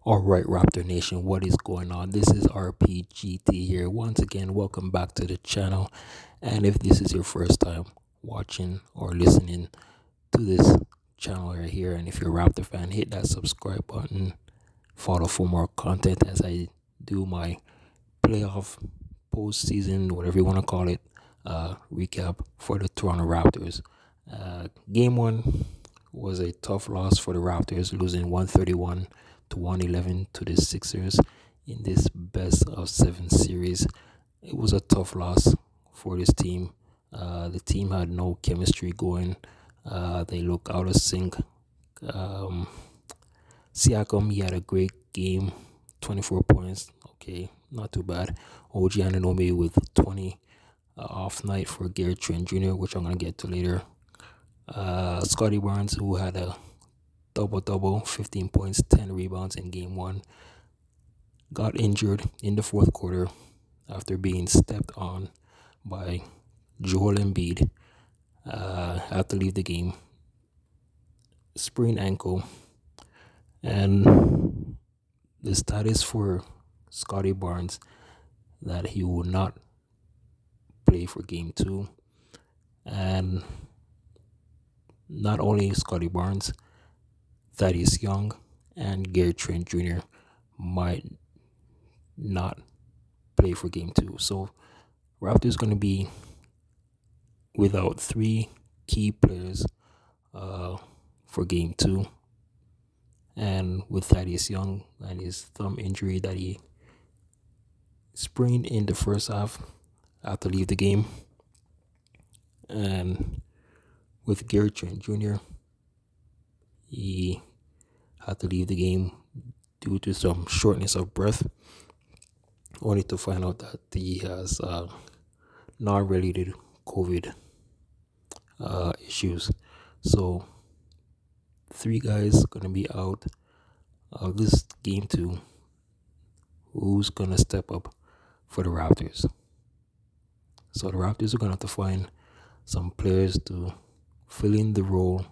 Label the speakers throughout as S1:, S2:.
S1: Alright, Raptor Nation, what is going on? This is RPGT here. Once again, welcome back to the channel. And if this is your first time watching or listening to this channel right here, and if you're a Raptor fan, hit that subscribe button. Follow for more content as I do my playoff, postseason, whatever you want to call it, recap for the Toronto Raptors. Game one was a tough loss for the Raptors, losing 131 to 111 to the Sixers in this best of 7 series. It was a tough loss for this team. The team had no chemistry going. They look out of sync. Siakam, he had a great game, 24 points. Okay, not too bad. OG Anunoby with 20. Off night for Trent Jr, which I'm going to get to later. Scotty Barnes, who had a double-double, 15 points, 10 rebounds in game one, got injured in the fourth quarter after being stepped on by Joel Embiid. Had to leave the game. Sprained ankle. And the status for Scotty Barnes that he will not play for game two. And not only Scotty Barnes, Thaddeus Young and Trent Jr might not play for game two. So Raptors going to be without 3 key players for game two. And with Thaddeus Young and his thumb injury that he sprained in the first half, had to leave the game. And with Trent Jr, he had to leave the game due to some shortness of breath, only to find out that he has non-related COVID issues. So 3 guys going to be out of this game two. Who's going to step up for the Raptors? So the Raptors are going to have to find some players to fill in the role.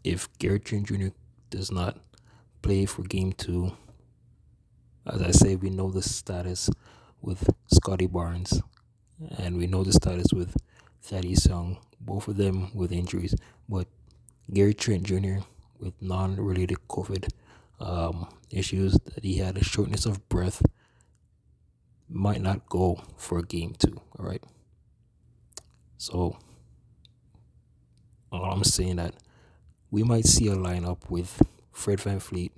S1: If Trent Jr does not play for game two, as I say, we know the status with Scotty Barnes and we know the status with Thaddeus Young, both of them with injuries. But Trent Jr with non-related COVID issues that he had a shortness of breath might not go for game two. All right. So I'm saying that we might see a lineup with Fred VanVleet,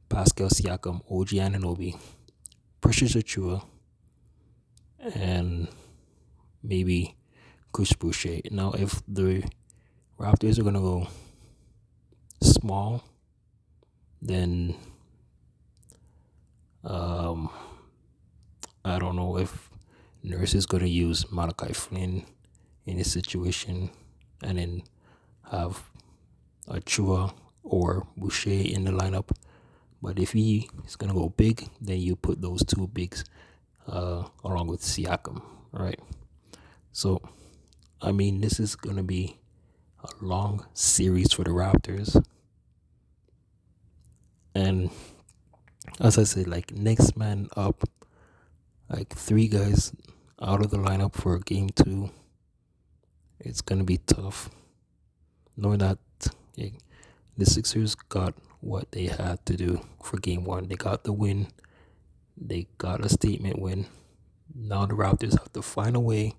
S1: Pascal Siakam, OG Anunoby, Boucher and Achiuwa, and maybe Boucher. Now, if the Raptors are going to go small, then I don't know if Nurse is going to use Malachi Flynn in this situation and then have Achiuwa or Boucher in the lineup. But if he is going to go big, then you put those 2 bigs along with Siakam. All right. So, I mean, this is going to be a long series for the Raptors. And as I said, like next man up, like 3 guys out of the lineup for game two. It's going to be tough. Knowing that the Sixers got what they had to do for game one. They got the win. They got a statement win. Now the Raptors have to find a way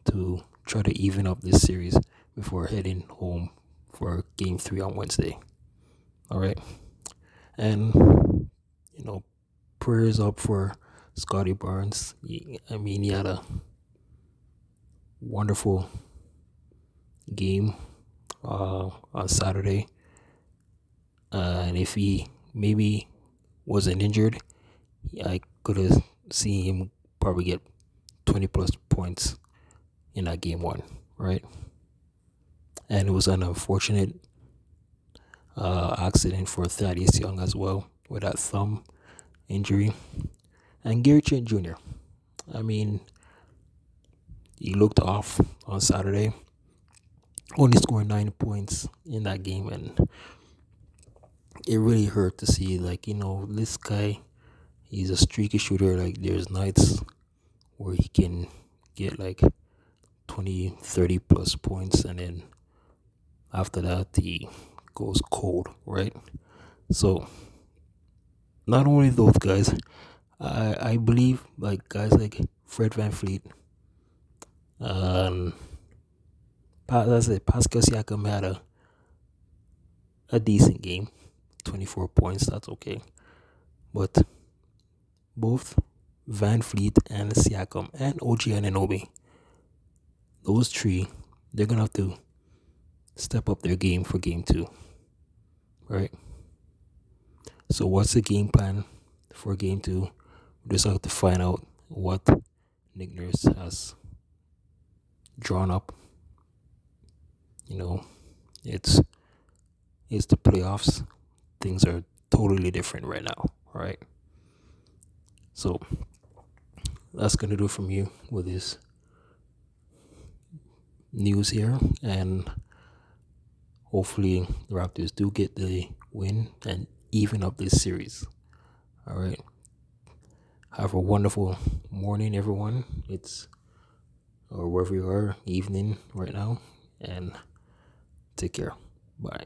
S1: to try to even up this series before heading home for game 3 on Wednesday. All right. And, prayers up for Scotty Barnes. He had a wonderful game on Saturday. And if he maybe wasn't injured, I could have seen him probably get 20 plus points in that game one, right? And it was an unfortunate accident for Thaddeus Young as well with that thumb injury. And Trent Jr, he looked off on Saturday, only scored 9 points in that game, and it really hurt to see, like, this guy, he's a streaky shooter. Like, there's nights where he can get like 20, 30 plus points, and then after that, he goes cold, right? So, not only those guys, I believe like guys like Fred VanVleet, um, let's say Pascal Siakam had a decent game, 24 points, that's okay. But both Van Fleet and Siakam and OG Anunoby, those three, they're gonna have to step up their game for game two, right? So what's the game plan for game two? We just have to find out what Nick Nurse has drawn up. You know, it's it's the playoffs. Things are totally different right now, right? So that's gonna do from you with this news here, and hopefully the Raptors do get the win and even up this series. All right. Have a wonderful morning, everyone. It's or wherever you are, evening right now, and take care. Bye.